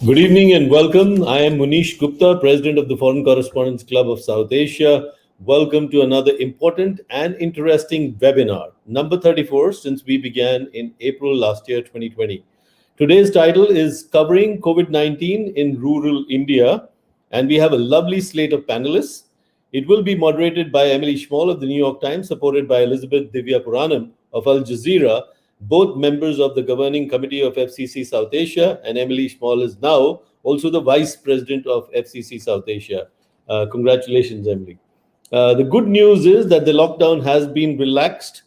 Good evening and welcome. I am Munish Gupta, President of the Foreign Correspondents Club of South Asia. Welcome to another important and interesting webinar, number 34 since we began in April last year, 2020. Today's title is Covering COVID-19 in Rural India, and we have a lovely slate of panelists. It will be moderated by Emily Schmall of the New York Times, supported by Elizabeth Divya Puranam of Al Jazeera, both members of the governing committee of FCC South Asia, and Emily Schmall is now also the vice president of FCC South Asia. Congratulations, Emily. The good news is that the lockdown has been relaxed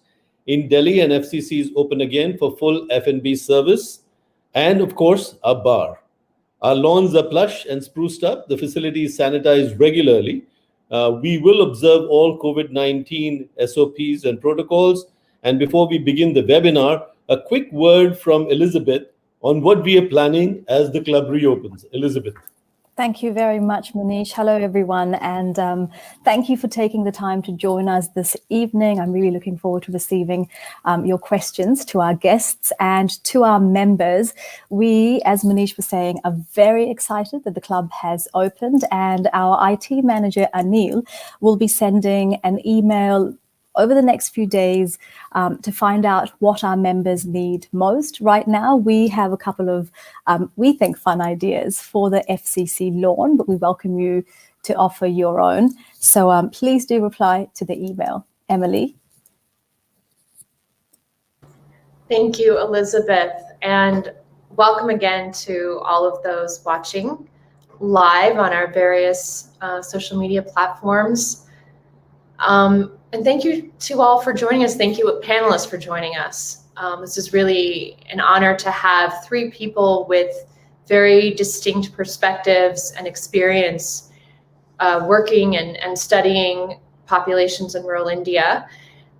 in Delhi and FCC is open again for full F&B service and, of course, a bar. Our lawns are plush and spruced up. The facility is sanitized regularly. We will observe all COVID-19 SOPs and protocols. And before we begin the webinar, a quick word from Elizabeth on what we are planning as the club reopens. Elizabeth. Thank you very much, Munish. Hello, everyone. And thank you for taking the time to join us this evening. I'm really looking forward to receiving your questions to our guests and to our members. We, as Munish was saying, are very excited that the club has opened, and our IT manager, Anil, will be sending an email over the next few days to find out what our members need most. Right now, we have a couple of, we think, fun ideas for the FCC lawn, but we welcome you to offer your own. So please do reply to the email. Emily. Thank you, Elizabeth, and welcome again to all of those watching live on our various social media platforms. And thank you to all for joining us. Thank you, panelists, for joining us. This is really an honor to have three people with very distinct perspectives and experience working and studying populations in rural India.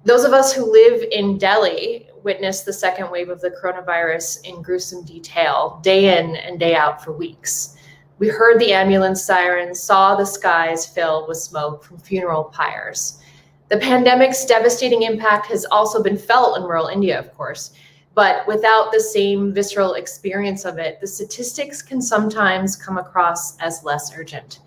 Those of us who live in Delhi witnessed the second wave of the coronavirus in gruesome detail, day in and day out for weeks. We heard the ambulance sirens, saw the skies filled with smoke from funeral pyres. The pandemic's devastating impact has also been felt in rural India, of course, but without the same visceral experience of it, the statistics can sometimes come across as less urgent.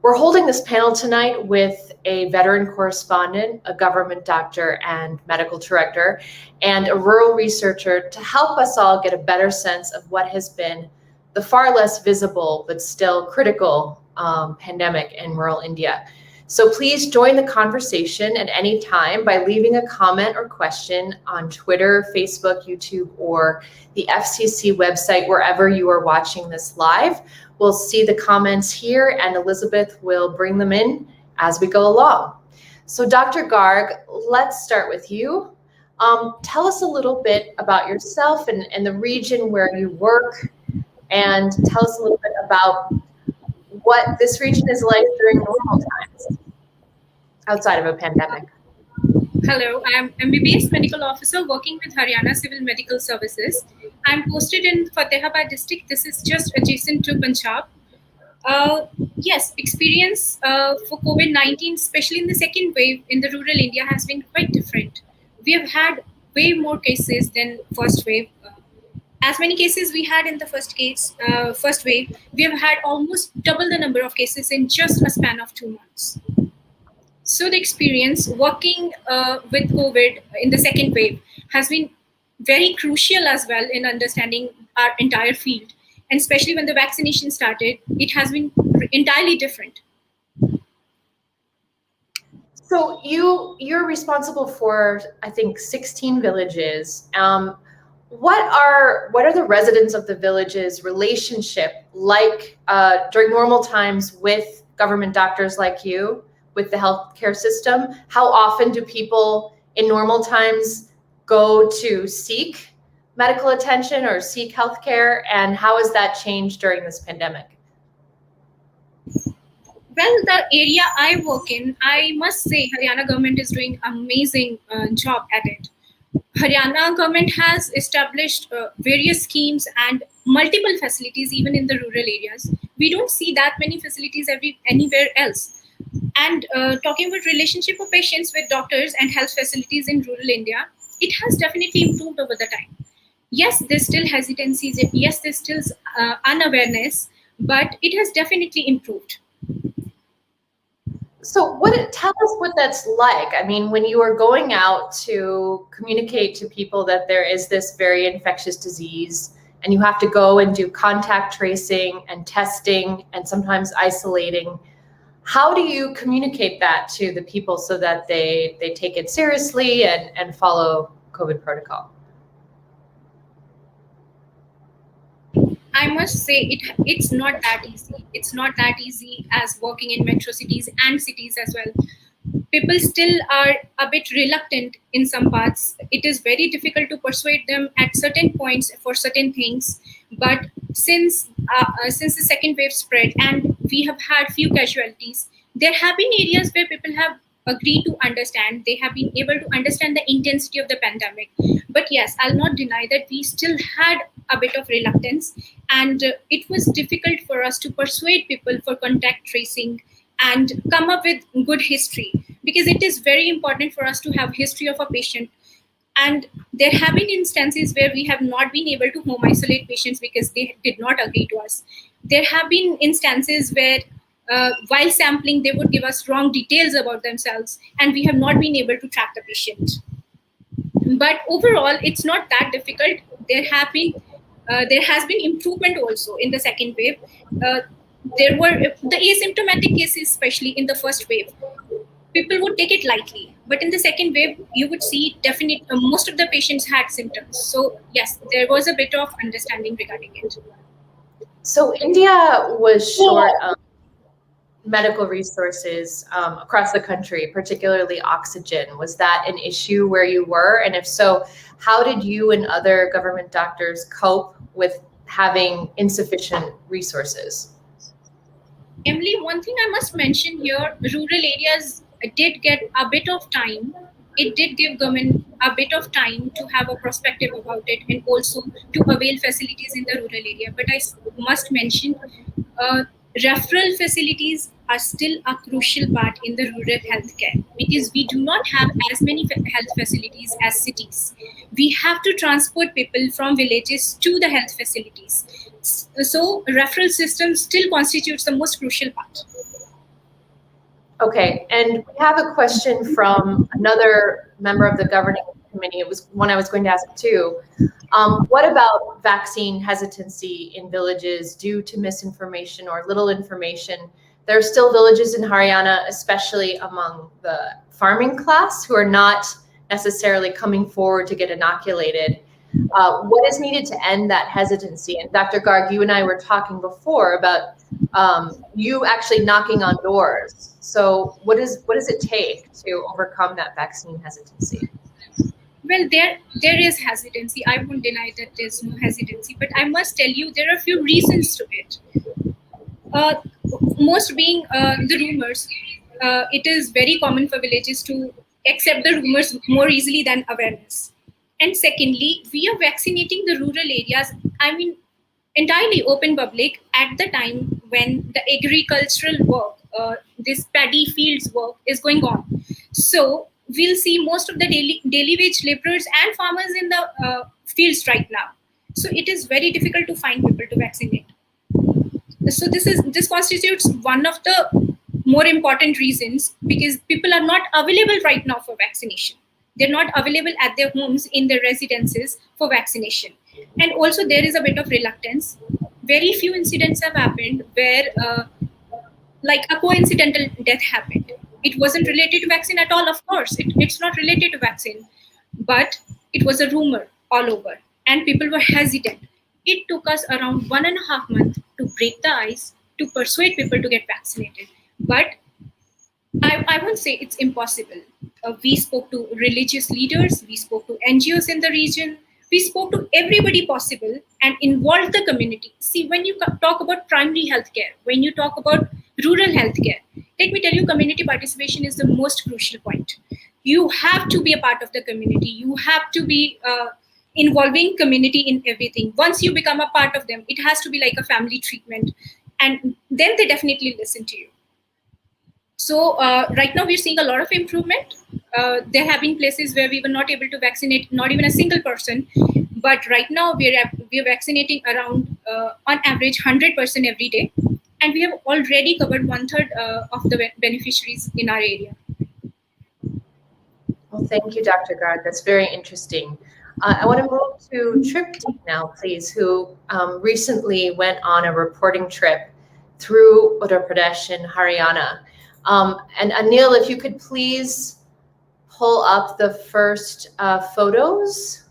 We're holding this panel tonight with a veteran correspondent, a government doctor and medical director, and a rural researcher to help us all get a better sense of what has been the far less visible but still critical pandemic in rural India. So please join the conversation at any time by leaving a comment or question on Twitter, Facebook, YouTube, or the FCC website, wherever you are watching this live. We'll see the comments here, and Elizabeth will bring them in as we go along. So Dr. Garg, let's start with you. Tell us a little bit about yourself and the region where you work, and tell us a little bit about what this region is like during normal times outside of a pandemic. Hello, I am MBBS medical officer working with Haryana Civil Medical Services. I'm posted in Fatehabad district. This is just adjacent to Punjab. Yes, experience for COVID-19, especially in the second wave in the rural India, has been quite different. We have had way more cases than first wave. As many cases we had in the first wave, we have had almost double the number of cases in just a span of 2 months. So the experience working with COVID in the second wave has been very crucial as well in understanding our entire field. And especially when the vaccination started, it has been entirely different. So you're responsible for, I think, 16 villages. What are the residents of the villages' relationship like during normal times with government doctors like you, with the healthcare system? How often do people in normal times go to seek medical attention or seek healthcare, and how has that changed during this pandemic? Well, the area I work in, I must say Haryana government is doing amazing job at it. Haryana government has established various schemes and multiple facilities even in the rural areas. We don't see that many facilities anywhere else. And talking about relationship of patients with doctors and health facilities in rural India, it has definitely improved over the time. yes, there's still hesitancies, yes, there's still unawareness, but it has definitely improved. So tell us what that's like. I mean, when you are going out to communicate to people that there is this very infectious disease and you have to go and do contact tracing and testing and sometimes isolating, how do you communicate that to the people so that they take it seriously and follow COVID protocol? I must say it's not that easy. It's not that easy as working in metro cities and cities as well. People still are a bit reluctant in some parts. It is very difficult to persuade them at certain points for certain things. But since the second wave spread and we have had few casualties, there have been areas where people have agreed to understand. They have been able to understand the intensity of the pandemic. But yes, I'll not deny that we still had a bit of reluctance, and it was difficult for us to persuade people for contact tracing and come up with good history, because it is very important for us to have history of a patient. And there have been instances where we have not been able to home isolate patients because they did not agree to us. There have been instances where while sampling, they would give us wrong details about themselves and we have not been able to track the patient. But overall, it's not that difficult. There has been improvement also in the second wave. There were the asymptomatic cases, especially in the first wave. People would take it lightly, but in the second wave, you would see definitely most of the patients had symptoms. So yes, there was a bit of understanding regarding it. So India was short of medical resources across the country, particularly oxygen. Was that an issue where you were? And if so, how did you and other government doctors cope with having insufficient resources? Emily, one thing I must mention here, rural areas did get a bit of time. It did give government a bit of time to have a perspective about it and also to avail facilities in the rural area. But I must mention, referral facilities are still a crucial part in the rural healthcare, because we do not have as many health facilities as cities. We have to transport people from villages to the health facilities. So referral system still constitutes the most crucial part. Okay, and we have a question from another member of the governing committee. It was one I was going to ask too. What about vaccine hesitancy in villages due to misinformation or little information? There are still villages in Haryana, especially among the farming class, who are not necessarily coming forward to get inoculated. What is needed to end that hesitancy? And Dr. Garg, you and I were talking before about you actually knocking on doors. So what does it take to overcome that vaccine hesitancy? Well, there is hesitancy. I won't deny that there's no hesitancy, but I must tell you there are a few reasons to it. Most being the rumors. It is very common for villages to accept the rumors more easily than awareness. And secondly, we are vaccinating the rural areas, I mean, entirely open public at the time when the agricultural work, this paddy fields work is going on. So we'll see most of the daily wage laborers and farmers in the fields right now. So it is very difficult to find people to vaccinate. So this constitutes one of the more important reasons, because people are not available right now for vaccination. They're not available at their homes, in their residences for vaccination. And also there is a bit of reluctance. Very few incidents have happened where like a coincidental death happened. It wasn't related to vaccine at all, of course. It's not related to vaccine, but it was a rumor all over and people were hesitant. It took us around 1.5 months to break the ice, to persuade people to get vaccinated. But I won't say it's impossible. We spoke to religious leaders, we spoke to NGOs in the region, we spoke to everybody possible and involved the community. See, when you talk about primary healthcare, when you talk about rural healthcare, let me tell you, community participation is the most crucial point. You have to be a part of the community. You have to be involving community in everything. Once you become a part of them, it has to be like a family treatment. And then they definitely listen to you. So right now we're seeing a lot of improvement. There have been places where we were not able to vaccinate not even a single person, but right now we're vaccinating around on average 100% every day, and we have already covered 1/3 of the beneficiaries in our area. Well, thank you, Dr. Garg. That's very interesting. I want to move to TRIPTI now, please, who recently went on a reporting trip through Uttar Pradesh and Haryana. And Anil, if you could please pull up the first photos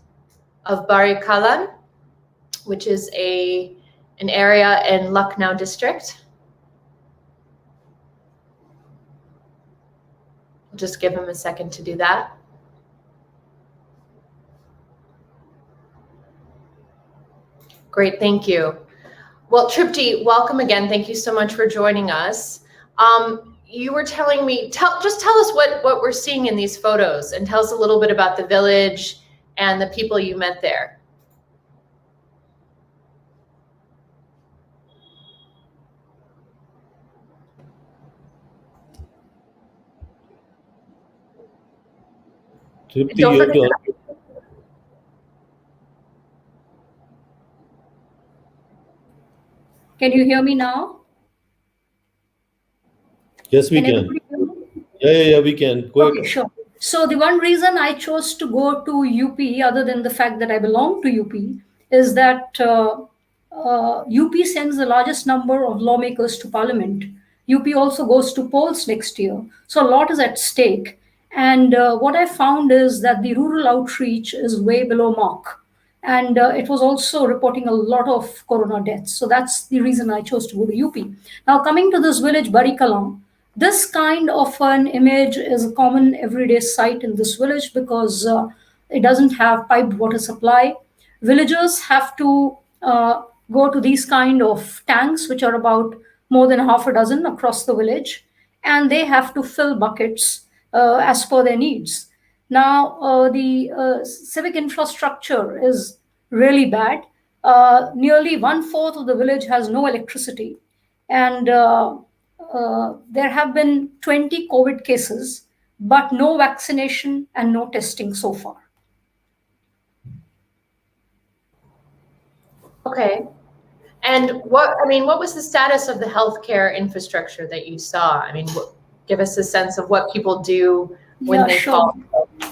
of Barikalan, which is an area in Lucknow district. Just give him a second to do that. Great, thank you. Well, TRIPTI, welcome again. Thank you so much for joining us. You were telling me, just tell us what we're seeing in these photos, and tell us a little bit about the village and the people you met there. TRIPTI, you have to. Can you hear me now? Yes, we can. Everybody hear me? Yeah, we can. Go ahead. Okay, sure. So the one reason I chose to go to UP, other than the fact that I belong to UP, is that UP sends the largest number of lawmakers to parliament. UP also goes to polls next year. So a lot is at stake. And what I found is that the rural outreach is way below mark. And it was also reporting a lot of corona deaths. So that's the reason I chose to go to UP. Now, coming to this village, Barikalam, this kind of an image is a common everyday sight in this village because it doesn't have piped water supply. Villagers have to go to these kind of tanks, which are about more than half a dozen across the village, and they have to fill buckets as per their needs. Now, the civic infrastructure is really bad. Nearly 1/4 of the village has no electricity, and there have been 20 COVID cases, but no vaccination and no testing so far. Okay. And what was the status of the healthcare infrastructure that you saw? I mean, give us a sense of what people do when they fall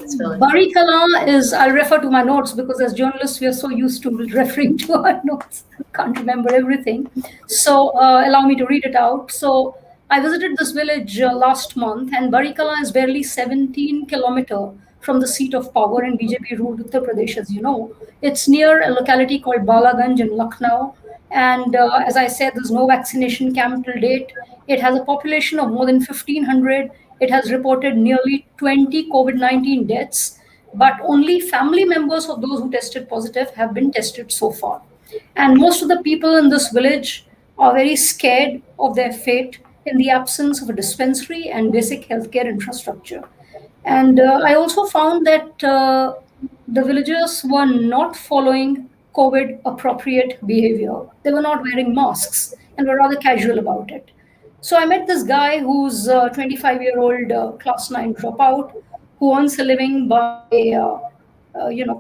this village. Barikala is, I'll refer to my notes because as journalists, we are so used to referring to our notes. Can't remember everything. So allow me to read it out. So I visited this village last month, and Barikala is barely 17 kilometers from the seat of power in BJP ruled Uttar Pradesh, as you know. It's near a locality called Balaganj in Lucknow. And as I said, there's no vaccination camp till date. It has a population of more than 1,500. It has reported nearly 20 COVID-19 deaths, but only family members of those who tested positive have been tested so far. And most of the people in this village are very scared of their fate in the absence of a dispensary and basic healthcare infrastructure. And I also found that the villagers were not following COVID appropriate behavior. They were not wearing masks and were rather casual about it. So I met this guy who's a 25-year-old class 9 dropout who earns a living by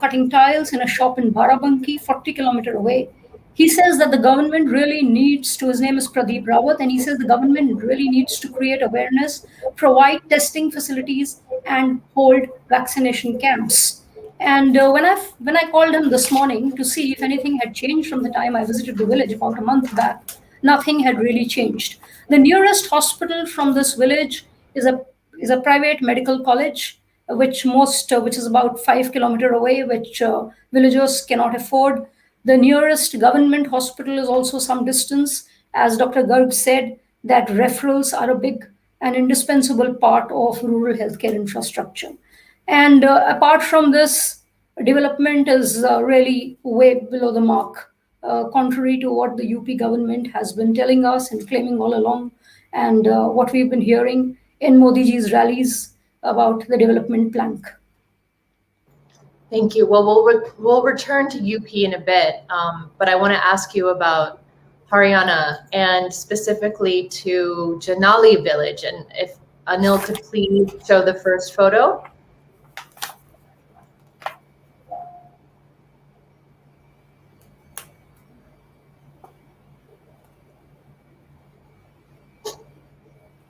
cutting tiles in a shop in Barabanki, 40 kilometers away. He says that the government really needs to, his name is Pradeep Rawat, and he says the government really needs to create awareness, provide testing facilities, and hold vaccination camps. And when I called him this morning to see if anything had changed from the time I visited the village about a month back, nothing had really changed. The nearest hospital from this village is a private medical college, which is about 5 kilometers away, which villagers cannot afford. The nearest government hospital is also some distance. As Dr. Garg said, that referrals are a big and indispensable part of rural healthcare infrastructure. And apart from this, development is really way below the mark, contrary to what the UP government has been telling us and claiming all along, and what we've been hearing in Modi ji's rallies about the development plank. Thank you. Well, we'll return to UP in a bit, but I want to ask you about Haryana, and specifically to Janali village. And if Anil could please show the first photo.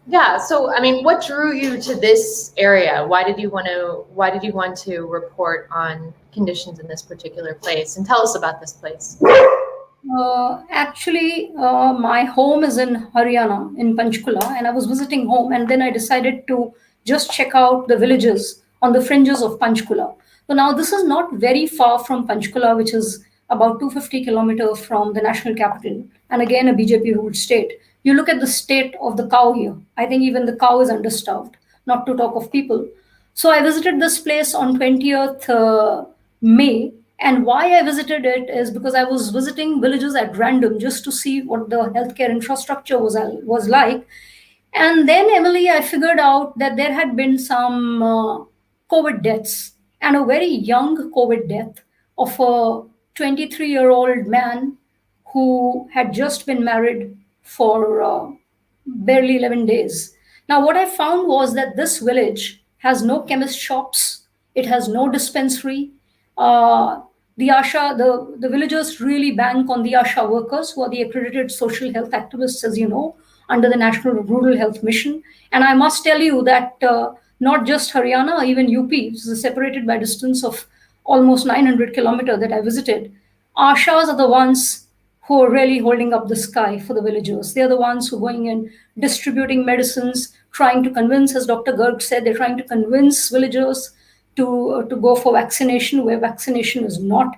Yeah, so I mean, what drew you to this area? Why did you want to report on conditions in this particular place? And tell us about this place. Actually, my home is in Haryana, in Panchkula, and I was visiting home, and then I decided to just check out the villages on the fringes of Panchkula. So now this is not very far from Panchkula, which is about 250 kilometers from the national capital, and again a BJP ruled state. You look at the state of the cow here. I think even the cow is understaffed, not to talk of people. So I visited this place on 20th May, and why I visited it is because I was visiting villages at random just to see what the healthcare infrastructure was like. And then, Emily, I figured out that there had been some COVID deaths, and a very young COVID death of a 23-year-old man who had just been married for barely 11 days. Now, what I found was that this village has no chemist shops, it has no dispensary. The ASHA, the villagers really bank on the ASHA workers, who are the accredited social health activists, as you know, under the National Rural Health Mission. And I must tell you that not just Haryana, even UP, which is separated by distance of almost 900 kilometers that I visited, ASHAs are the ones who are really holding up the sky for the villagers. They're the ones who are going in, distributing medicines, trying to convince, as Dr. Garg said, they're trying to convince villagers to go for vaccination where vaccination is not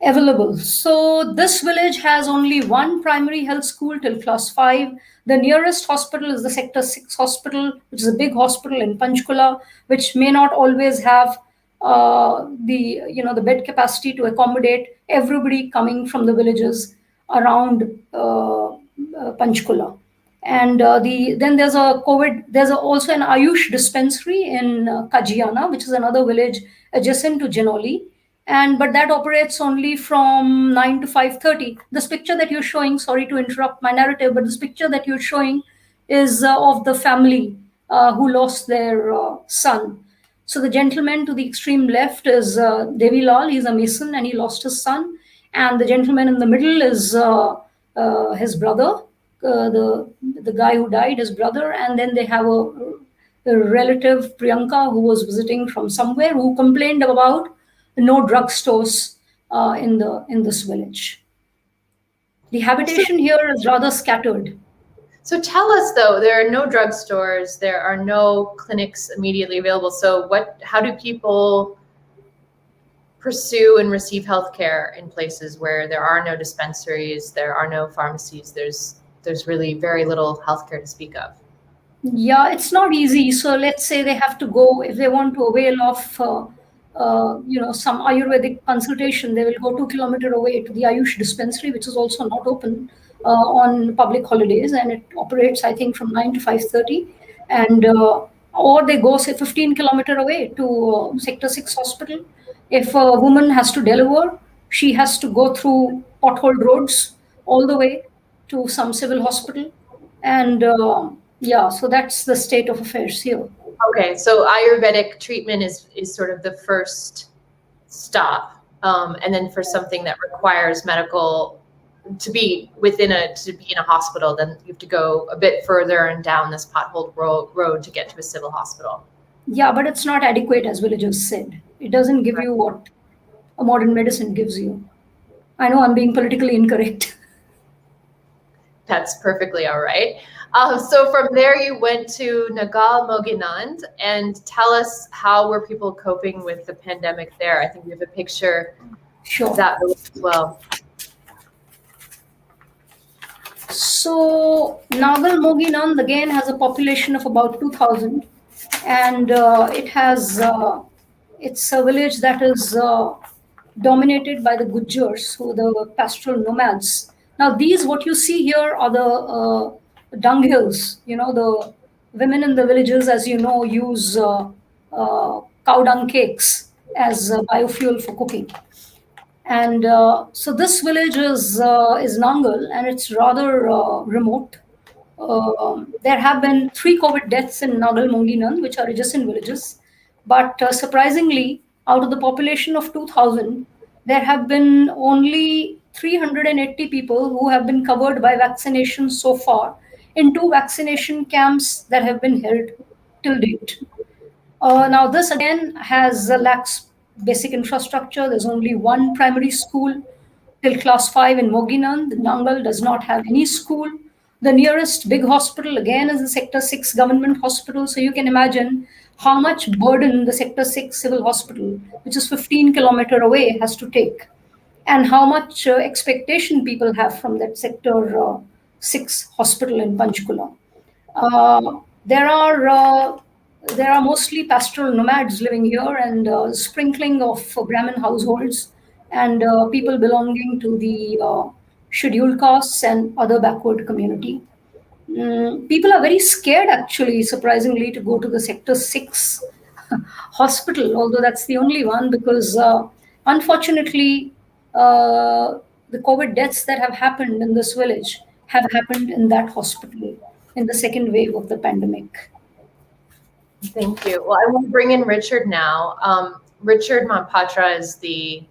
available. So this village has only one primary health school till class 5. The nearest hospital is the Sector 6 hospital, which is a big hospital in Panchkula, which may not always have the bed capacity to accommodate everybody coming from the villages around Panchkula. And then there's also an Ayush dispensary in Kajiana, which is another village adjacent to Janoli. But that operates only from 9 to 5:30. This picture that you're showing, sorry to interrupt my narrative, but this picture that you're showing is of the family who lost their son. So the gentleman to the extreme left is Devi Lal. He's a mason and he lost his son. And the gentleman in the middle is his brother, the guy who died, his brother. And then they have a relative, Priyanka, who was visiting from somewhere, who complained about no drugstores in this village. The habitation here is rather scattered. So tell us, though, there are no drugstores, there are no clinics immediately available. So how do people pursue and receive healthcare in places where there are no dispensaries, there are no pharmacies, there's really very little healthcare to speak of? Yeah, it's not easy. So let's say they have to go, if they want to avail of some Ayurvedic consultation, they will go 2 kilometers away to the Ayush dispensary, which is also not open on public holidays, and it operates, I think, from 9 to 5:30. And or they go, say, 15 kilometers away to Sector 6 hospital. If a woman has to deliver, she has to go through potholed roads all the way to some civil hospital. And so that's the state of affairs here. Okay, so Ayurvedic treatment is sort of the first stop, and then for something that requires medical to be in a hospital, then you have to go a bit further and down this potholed road to get to a civil hospital. Yeah, but it's not adequate, as villagers said. It doesn't give you what a modern medicine gives you. I know I'm being politically incorrect. That's perfectly all right. So from there, you went to Nagal Moginand, and tell us, how were people coping with the pandemic there? I think we have a picture of that as well. So Nagal Moginand again has a population of about 2,000, and it's a village that is dominated by the Gujars, who are the pastoral nomads. Now, what you see here are the dung hills. The women in the villages, as you know, use cow dung cakes as biofuel for cooking. And so this village is Nangal, and it's rather remote. There have been 3 COVID deaths in Nagal Monginan, which are adjacent villages. But surprisingly, out of the population of 2,000, there have been only 380 people who have been covered by vaccination so far in 2 vaccination camps that have been held till date. Now, this again has lacks basic infrastructure. There's only one primary school till class 5 in Moginan. The Nangal does not have any school. The nearest big hospital again is the Sector 6 government hospital. So you can imagine how much burden the Sector 6 civil hospital, which is 15 km away, has to take, and how much expectation people have from that Sector 6 hospital in Panchkula. Uh, there are mostly pastoral nomads living here, and sprinkling of Brahmin households and people belonging to the scheduled castes and other backward community. People are very scared, actually, surprisingly, to go to the Sector 6 hospital, although that's the only one, because unfortunately, the COVID deaths that have happened in this village have happened in that hospital in the second wave of the pandemic. Thank you. Well, I want to bring in Richard now. Richard Mahapatra is the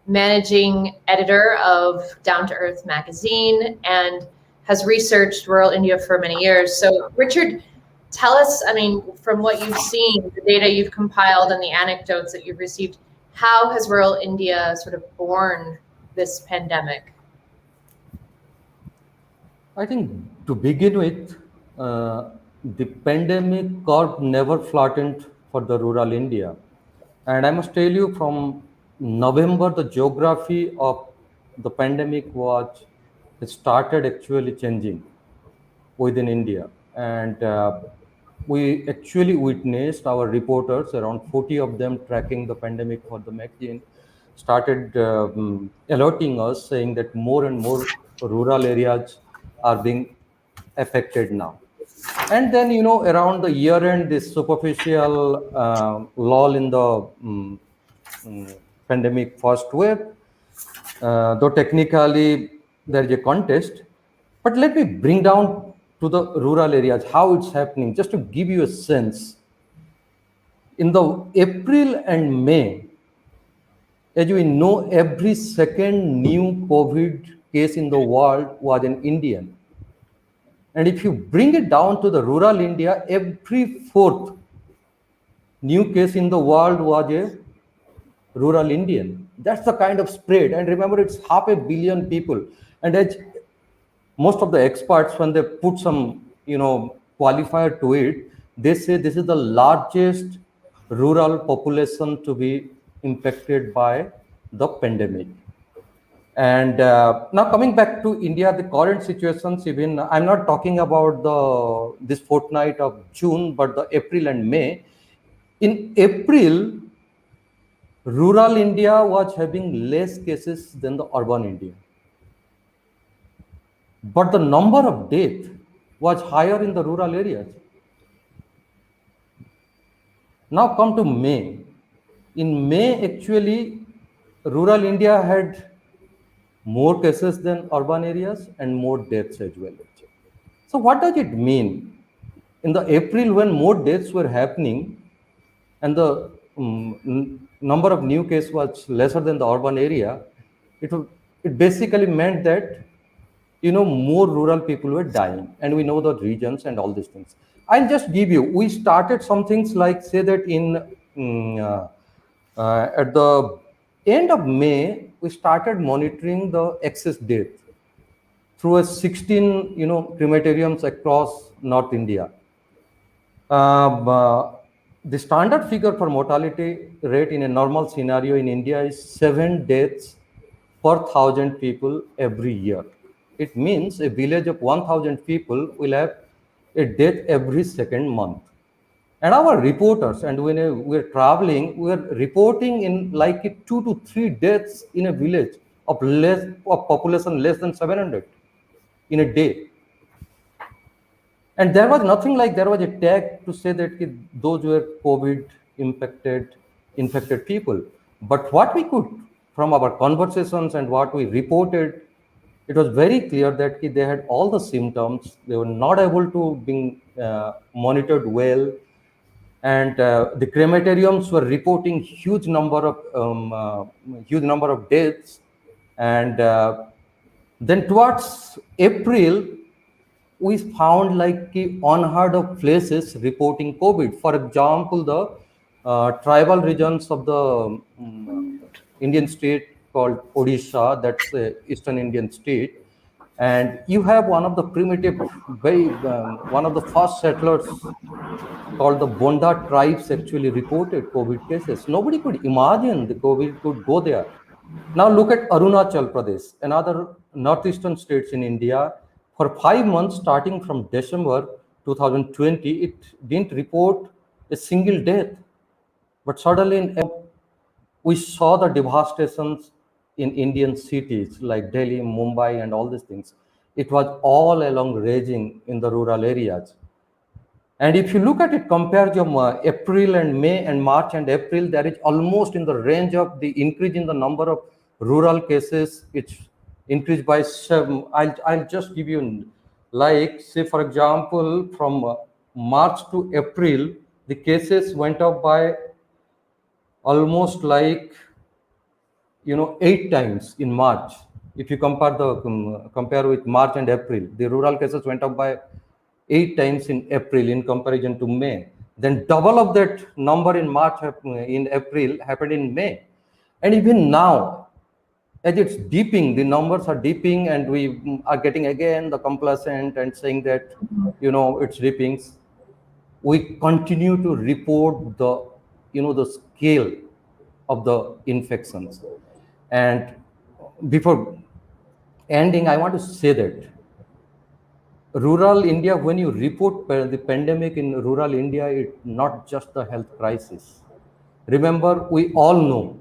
managing editor of Down to Earth magazine and has researched rural India for many years. So, Richard, tell us, I mean, from what you've seen, the data you've compiled and the anecdotes that you've received, how has rural India sort of borne this pandemic? I think to begin with, the pandemic curve never flattened for the rural India. And I must tell you, from November, the geography of the pandemic it started actually changing within India. And we actually witnessed our reporters, around 40 of them tracking the pandemic for the magazine, started alerting us, saying that more and more rural areas are being affected now. And then, around the year end, this superficial lull in the pandemic first wave, though technically there is a contest. But let me bring down to the rural areas how it's happening, just to give you a sense. In the April and May, as we know, every second new COVID case in the world was an Indian. And if you bring it down to the rural India, every fourth new case in the world was a rural Indian. That's the kind of spread. And remember, it's 500 million people. And as most of the experts, when they put some, qualifier to it, they say this is the largest rural population to be impacted by the pandemic. And now coming back to India, the current situations, even I'm not talking about this fortnight of June, but the April and May. In April, rural India was having less cases than the urban India. But the number of deaths was higher in the rural areas. Now come to May. In May, actually, rural India had more cases than urban areas and more deaths as well. So what does it mean? In the April, when more deaths were happening and the number of new cases was lesser than the urban area, it basically meant that more rural people were dying, and we know the regions and all these things. I'll just give you, we started some things like, say that at the end of May, we started monitoring the excess death through a 16 crematoriums across North India. The standard figure for mortality rate in a normal scenario in India is 7 deaths per 1,000 people every year. It means a village of 1,000 people will have a death every second month. And our reporters, and when we're traveling, we're reporting in like 2 to 3 deaths in a village of population less than 700 in a day. And there was nothing like there was a tag to say that those were COVID infected people. But what we could from our conversations and what we reported, it was very clear that they had all the symptoms. They were not able to be monitored well, and the crematoriums were reporting huge number of deaths. And then towards April, we found like unheard of places reporting COVID. For example, the tribal regions of the Indian state called Odisha, that's Eastern Indian state. And you have one of the one of the first settlers called the Bonda tribes actually reported COVID cases. Nobody could imagine the COVID could go there. Now look at Arunachal Pradesh, another northeastern states in India. For 5 months, starting from December 2020, it didn't report a single death. But suddenly we saw the devastations in Indian cities like Delhi, Mumbai, and all these things. It was all along raging in the rural areas. And if you look at it, compare April and May and March and April, there is almost in the range of the increase in the number of rural cases. It's increased by 7. I'll just give you, like, say, for example, from March to April, the cases went up by almost like 8 times in March. If you compare with March and April, the rural cases went up by 8 times in April in comparison to May. Then double of that number in April happened in May. And even now, as it's dipping, the numbers are dipping, and we are getting again the complacent and saying that, it's dipping. We continue to report the scale of the infections. And before ending, I want to say that rural India, when you report the pandemic in rural India, it's not just the health crisis. Remember, we all know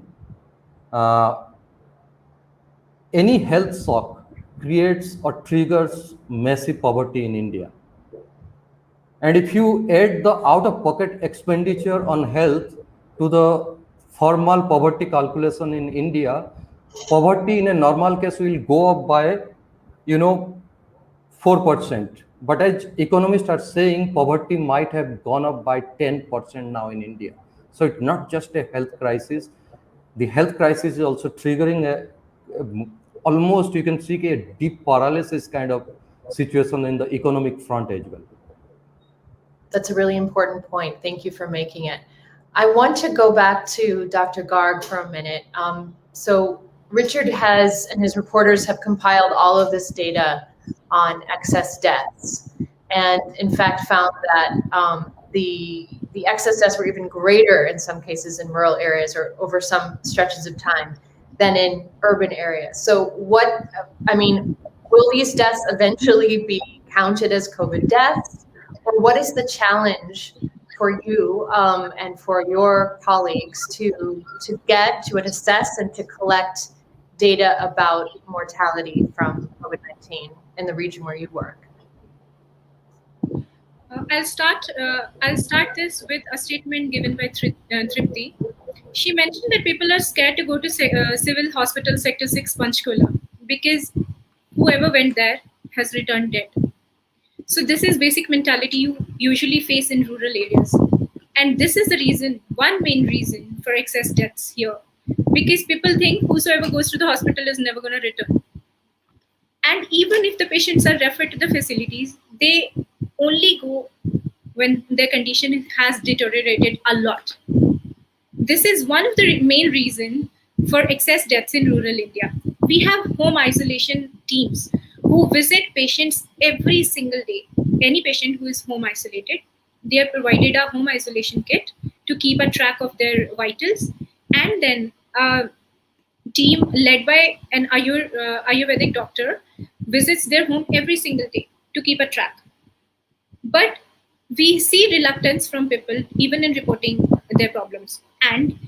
any health shock creates or triggers massive poverty in India. And if you add the out-of-pocket expenditure on health to the formal poverty calculation in India, poverty in a normal case will go up by, 4%. But as economists are saying, poverty might have gone up by 10% now in India. So it's not just a health crisis. The health crisis is also triggering almost, you can see, a deep paralysis kind of situation in the economic front as well. That's a really important point. Thank you for making it. I want to go back to Dr. Garg for a minute. So Richard has, and his reporters have compiled all of this data on excess deaths, and in fact found that the excess deaths were even greater in some cases in rural areas or over some stretches of time than in urban areas. So will these deaths eventually be counted as COVID deaths? Or what is the challenge for you and for your colleagues to assess and to collect data about mortality from COVID-19 in the region where you work? I'll start this with a statement given by TRIPTI. She mentioned that people are scared to go to civil hospital sector 6 Panchkula because whoever went there has returned dead. So this is basic mentality you usually face in rural areas. And this is the reason, one main reason for excess deaths here. Because people think whosoever goes to the hospital is never going to return. And even if the patients are referred to the facilities, they only go when their condition has deteriorated a lot. This is one of the main reasons for excess deaths in rural India. We have home isolation teams who visit patients every single day. Any patient who is home isolated, they are provided a home isolation kit to keep a track of their vitals, and then a team led by an Ayurvedic doctor visits their home every single day to keep a track. But we see reluctance from people even in reporting their problems. And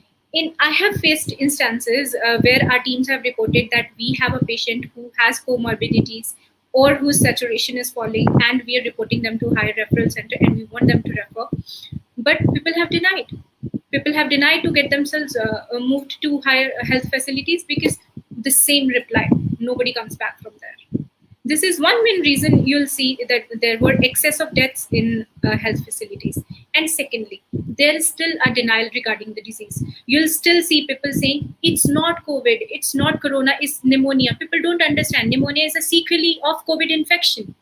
I have faced instances where our teams have reported that we have a patient who has comorbidities or whose saturation is falling, and we are reporting them to higher referral center and we want them to refer. But people have denied People have denied to get themselves moved to higher health facilities because the same reply, nobody comes back from there. This is one main reason you'll see that there were excess of deaths in health facilities. And secondly, there is still a denial regarding the disease. You'll still see people saying, it's not COVID, it's not corona, it's pneumonia. People don't understand. Pneumonia is a sequelae of COVID infection.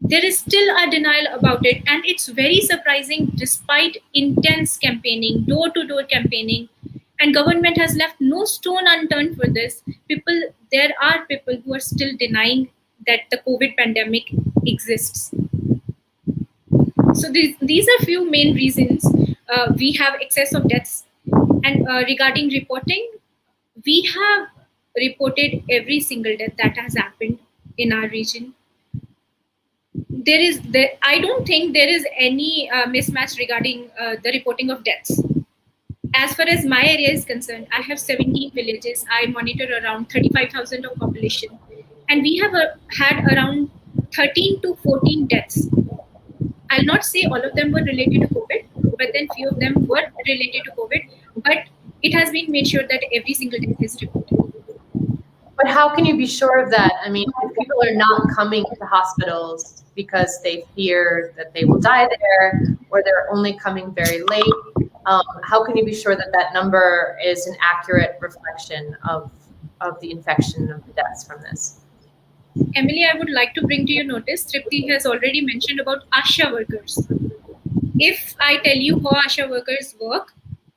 There is still a denial about it, and it's very surprising despite intense campaigning, door-to-door campaigning, and government has left no stone unturned for this. There are people who are still denying that the COVID pandemic exists. So these are few main reasons we have excess of deaths. And regarding reporting, we have reported every single death that has happened in our region. I don't think there is any mismatch regarding the reporting of deaths. As far as my area is concerned, I have 17 villages. I monitor around 35,000 of population, and we have had around 13 to 14 deaths. I'll not say all of them were related to COVID, but then few of them were related to COVID. But it has been made sure that every single death is reported. But how can you be sure of that? I mean, if people are not coming to hospitals because they fear that they will die there, or they're only coming very late, how can you be sure that that number is an accurate reflection of the infection, of the deaths from this? Emily, I would like to bring to your notice, TRIPTI has already mentioned about ASHA workers. If I tell you how ASHA workers work,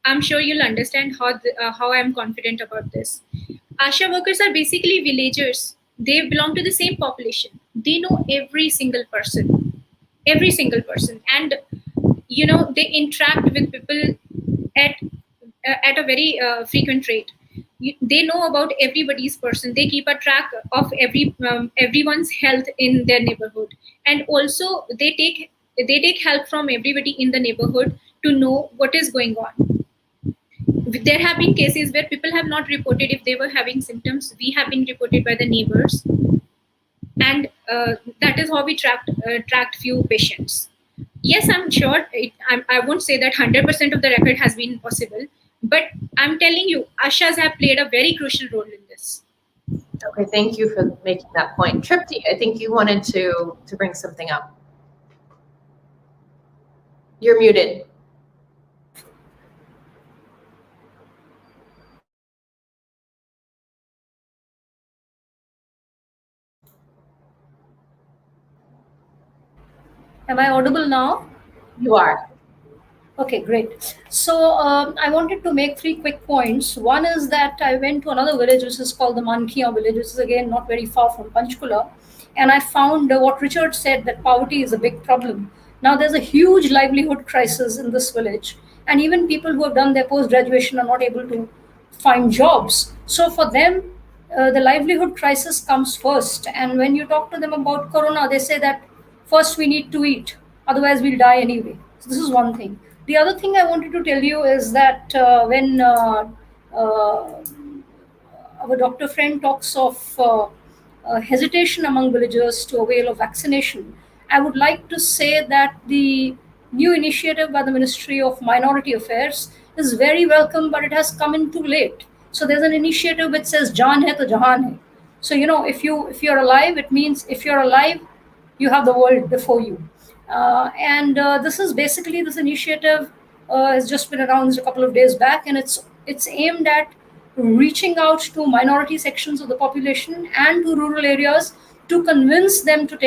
I'm sure you'll understand how I'm confident about this. ASHA workers are basically villagers. They belong to the same population. They know every single person, and they interact with people at a very frequent rate. They know about everybody's person. They keep a track of everyone's health in their neighborhood, and also they take help from everybody in the neighborhood to know what is going on. There have been cases where people have not reported if they were having symptoms. We have been reported by the neighbors, and that is how we tracked few patients. Yes, I'm sure I won't say that 100% of the record has been possible, but I'm telling you, ASHAs have played a very crucial role in this. Okay, thank you for making that point. Tripti, I think you wanted to bring something up. You're muted. Am I audible now? You are. Okay, great. So I wanted to make 3 quick points. One is that I went to another village, which is called the Mankiya village, which is again not very far from Panchkula. And I found what Richard said, that poverty is a big problem. Now there's a huge livelihood crisis in this village. And even people who have done their post-graduation are not able to find jobs. So for them, the livelihood crisis comes first. And when you talk to them about Corona, they say that first we need to eat, otherwise we'll die anyway. So this is one thing. The other thing I wanted to tell you is that when our doctor friend talks of hesitation among villagers to avail of vaccination, I would like to say that the new initiative by the Ministry of Minority Affairs is very welcome, but it has come in too late. So there's an initiative which says "Jaan hai to jahan hai." So if you're alive, it means if you're alive, you have the world before you. And this initiative has just been announced a couple of days back, and it's aimed at reaching out to minority sections of the population and to rural areas to convince them to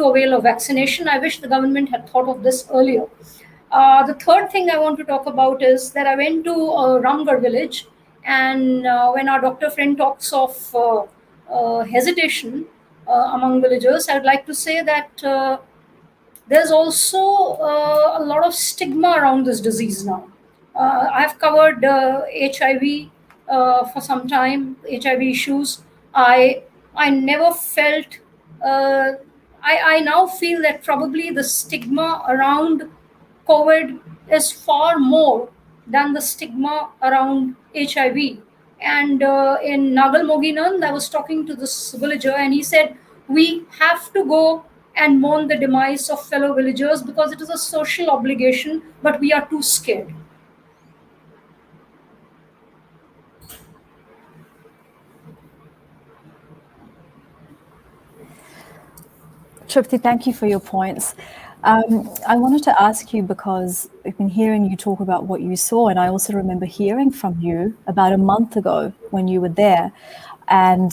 avail of vaccination. I wish the government had thought of this earlier. The third thing I want to talk about is that I went to Ramgarh village, and when our doctor friend talks of hesitation among villagers, I'd like to say that there's also a lot of stigma around this disease now. I've covered HIV for some time, HIV issues. I never felt. I now feel that probably the stigma around COVID is far more than the stigma around HIV. And in Nagal Moginand, I was talking to this villager, and he said, we have to go and mourn the demise of fellow villagers because it is a social obligation, but we are too scared. Tripti, thank you for your points. I wanted to ask you because I've been hearing you talk about what you saw, and I also remember hearing from you about a month ago when you were there, and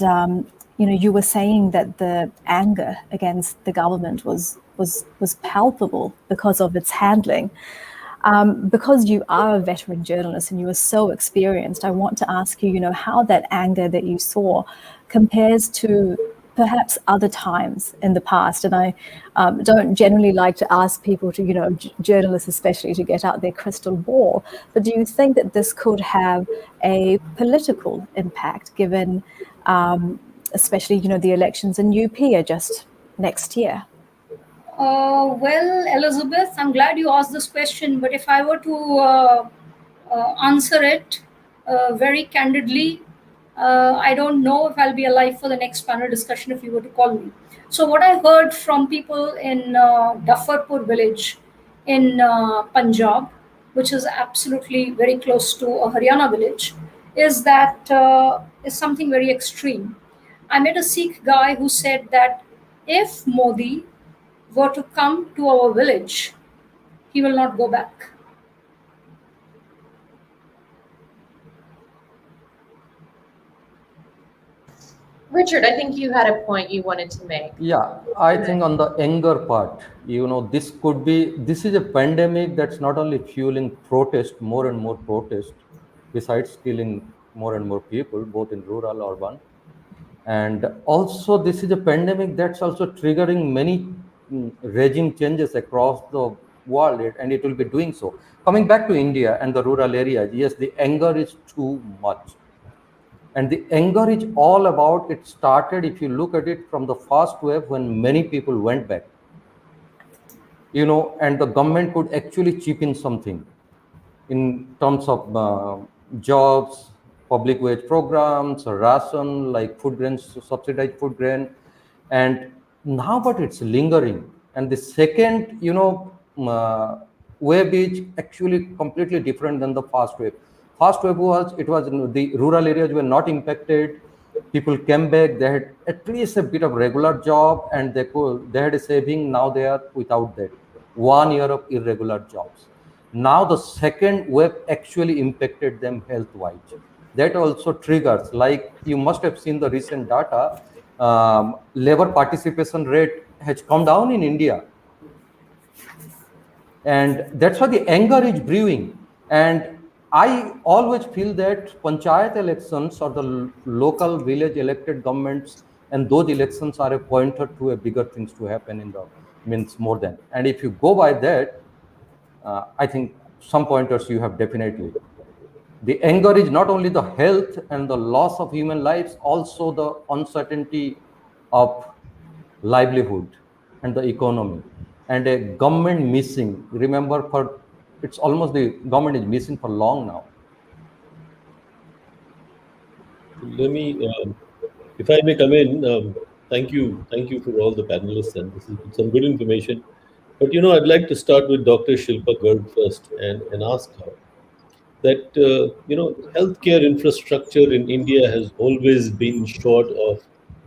you were saying that the anger against the government was palpable because of its handling. Because you are a veteran journalist and you are so experienced, I want to ask you, how that anger that you saw compares to perhaps other times in the past. And I don't generally like to ask people to, journalists especially, to get out their crystal ball. But do you think that this could have a political impact, given especially, the elections in UP are just next year? Well, Elizabeth, I'm glad you asked this question, but if I were to answer it very candidly, I don't know if I'll be alive for the next panel discussion if you were to call me. So, what I heard from people in Dafarpur village in Punjab, which is absolutely very close to a Haryana village, is that is something very extreme. I met a Sikh guy who said that if Modi were to come to our village, he will not go back. Richard, I think you had a point you wanted to make. Yeah, I think on the anger part, this is a pandemic that's not only fueling protest, more and more protest, besides killing more and more people, both in rural, urban. And also, this is a pandemic that's also triggering many regime changes across the world, and it will be doing so. Coming back to India and the rural areas, yes, the anger is too much. And the anger is all about, it started, if you look at it, from the first wave when many people went back. And the government could actually chip in something in terms of jobs, public wage programs, ration, like food grains, subsidized food grain. And now, but it's lingering. And the second, wave is actually completely different than the first wave. First wave was the rural areas were not impacted. People came back, they had at least a bit of regular job, and they had a saving. Now they are without that. 1 year of irregular jobs. Now the second wave actually impacted them health-wise. That also triggers, like you must have seen the recent data, labor participation rate has come down in India. And that's why the anger is brewing. And I always feel that panchayat elections or the local village elected governments, and those elections are a pointer to a bigger things to happen in the means more than. And if you go by that, I think some pointers you have definitely. The anger is not only the health and the loss of human lives, also the uncertainty of livelihood and the economy, and a government missing. Remember, it's almost the government is missing for long now. Let me, if I may come in, thank you for all the panelists, and this is some good information. But I'd like to start with Dr. Shilpa Garg first and ask her that healthcare infrastructure in India has always been short of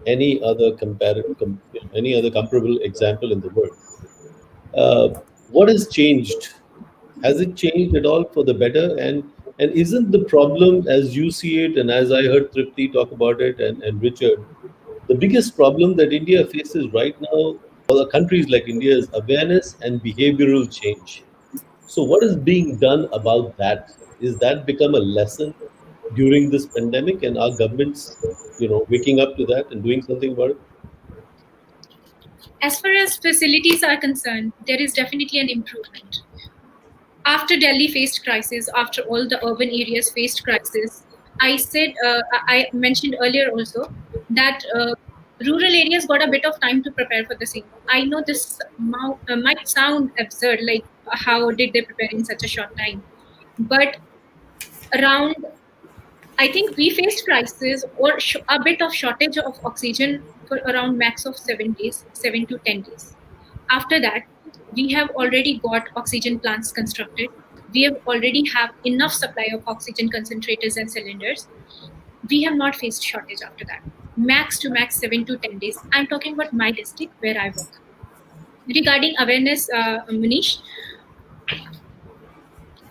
any other comparable example in the world. What has changed? Has it changed at all for the better? And isn't the problem, as you see it, and as I heard Tripti talk about it, and Richard, the biggest problem that India faces right now, or the countries like India, is awareness and behavioral change. So what is being done about that? Is that become a lesson during this pandemic, and are governments, waking up to that and doing something about it? As far as facilities are concerned, there is definitely an improvement. After Delhi faced crisis, after all the urban areas faced crisis, I mentioned earlier also that rural areas got a bit of time to prepare for the same. I know this might sound absurd, like how did they prepare in such a short time? But I think we faced crisis or a bit of shortage of oxygen for around max of 7 days, 7 to 10 days. After that, we have already got oxygen plants constructed. We have already have enough supply of oxygen concentrators and cylinders. We have not faced shortage after that. Max to max 7 to 10 days. I'm talking about my district where I work. regarding awareness, Manish,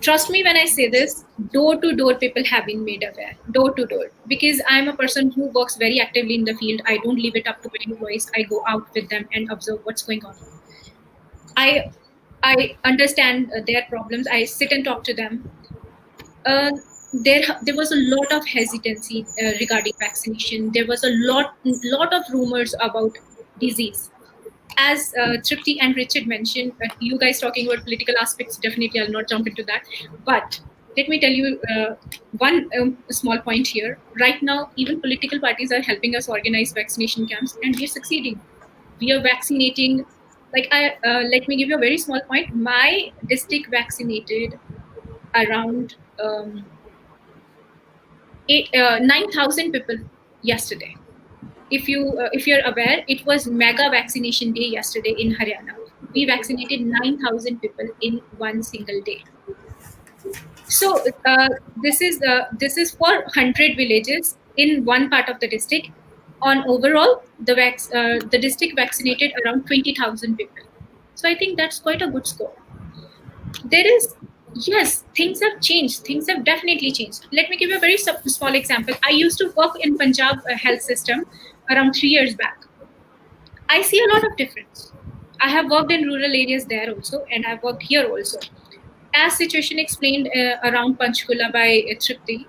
trust me when I say this, door to door people have been made aware, door to door, because I'm a person who works very actively in the field. I don't leave it up to my employees. I go out with them and observe what's going on. I understand their problems. I sit and talk to them. uh, there was a lot of hesitancy regarding vaccination. There was a lot of rumors about disease. As Tripti and Richard mentioned, you guys talking about political aspects, definitely I'll not jump into that. But let me tell you one small point here. Right now, even political parties are helping us organize vaccination camps, and we're succeeding. We are vaccinating. Let me give you a very small point. My district vaccinated around 9,000 people yesterday. If you're aware, it was mega vaccination day yesterday in Haryana. We vaccinated 9,000 people in one single day. So this is for 100 villages in one part of the district. On overall, the district vaccinated around 20,000 people. So I think that's quite a good score. There is, yes, things have changed. Things have definitely changed. Let me give you a very small example. I used to work in Punjab health system around 3 years back. I see a lot of difference. I have worked in rural areas there also, and I've worked here also. As situation explained around Panchkula by Tripti,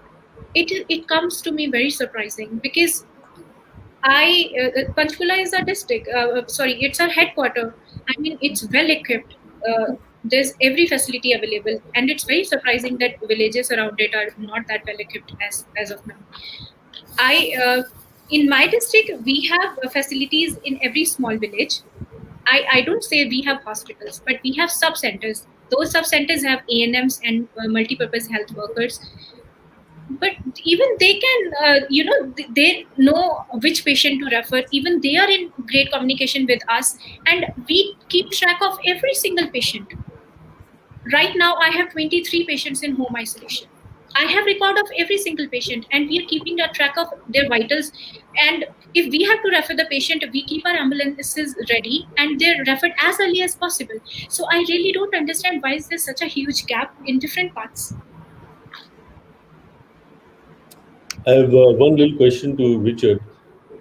it comes to me very surprising, because Panchkula is our district. Sorry, it's our headquarter. I mean, it's well equipped. There's every facility available, and it's very surprising that villages around it are not that well equipped as of now. In my district, we have facilities in every small village. I don't say we have hospitals, but we have sub centers. Those sub centers have ANMs and multi-purpose health workers. But even they can, they know which patient to refer. Even they are in great communication with us, and we keep track of every single patient. Right now, I have 23 patients in home isolation. I have record of every single patient, and we are keeping a track of their vitals. And if we have to refer the patient, we keep our ambulances ready, and they're referred as early as possible. So I really don't understand why is there such a huge gap in different parts. I have one little question to Richard.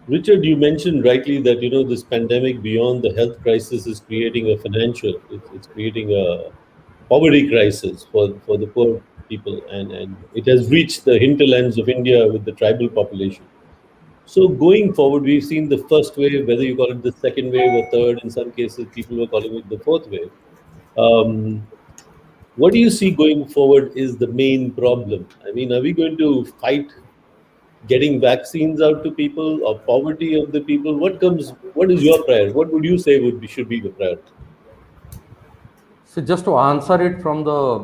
Richard, you mentioned rightly that this pandemic beyond the health crisis is creating a financial, it's creating a poverty crisis for the poor people, and it has reached the hinterlands of India with the tribal population. So going forward, we've seen the first wave, whether you call it the second wave or third. In some cases, people were calling it the fourth wave. What do you see going forward is the main problem? I mean, are we going to fight getting vaccines out to people or poverty of the people? What is your priority? What would you say should be the priority? So just to answer it from the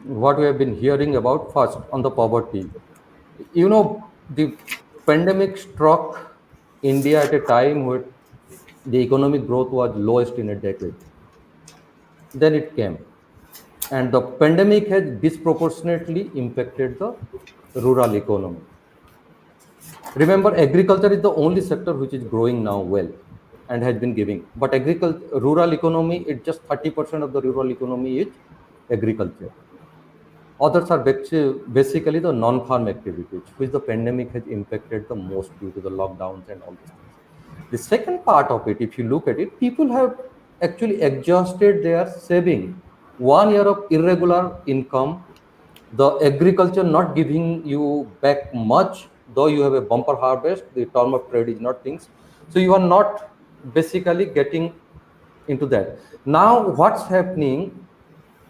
what we have been hearing about, first on the poverty, the pandemic struck India at a time when the economic growth was lowest in a decade. Then it came, and the pandemic has disproportionately impacted the rural economy. Remember, agriculture is the only sector which is growing now well and has been giving. But rural economy, it's just 30% of the rural economy is agriculture. Others are basically the non-farm activities, which the pandemic has impacted the most due to the lockdowns and all these things. The second part of it, if you look at it, people have actually exhausted their saving. 1 year of irregular income, the agriculture not giving you back much, though you have a bumper harvest, the term of trade is not things. So you are not basically getting into that. Now what's happening,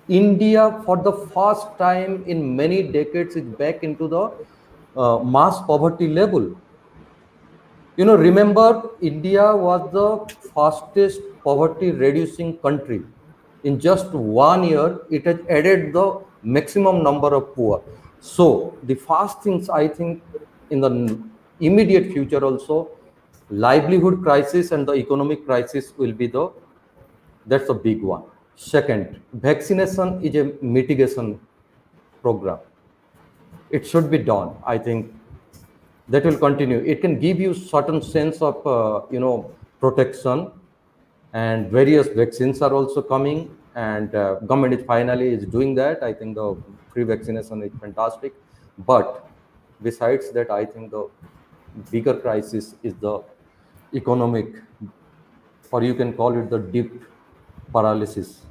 India for the first time in many decades is back into the mass poverty level. Remember, India was the fastest poverty reducing country. In just 1 year, it has added the maximum number of poor. So the first things, I think, in the immediate future also, livelihood crisis and the economic crisis will be that's a big one. Second, vaccination is a mitigation program. It should be done. I think that will continue. It can give you certain sense of protection, and various vaccines are also coming, and government is finally doing that. I think the free vaccination is fantastic, but besides that, I think the bigger crisis is the economic, or you can call it the deep paralysis.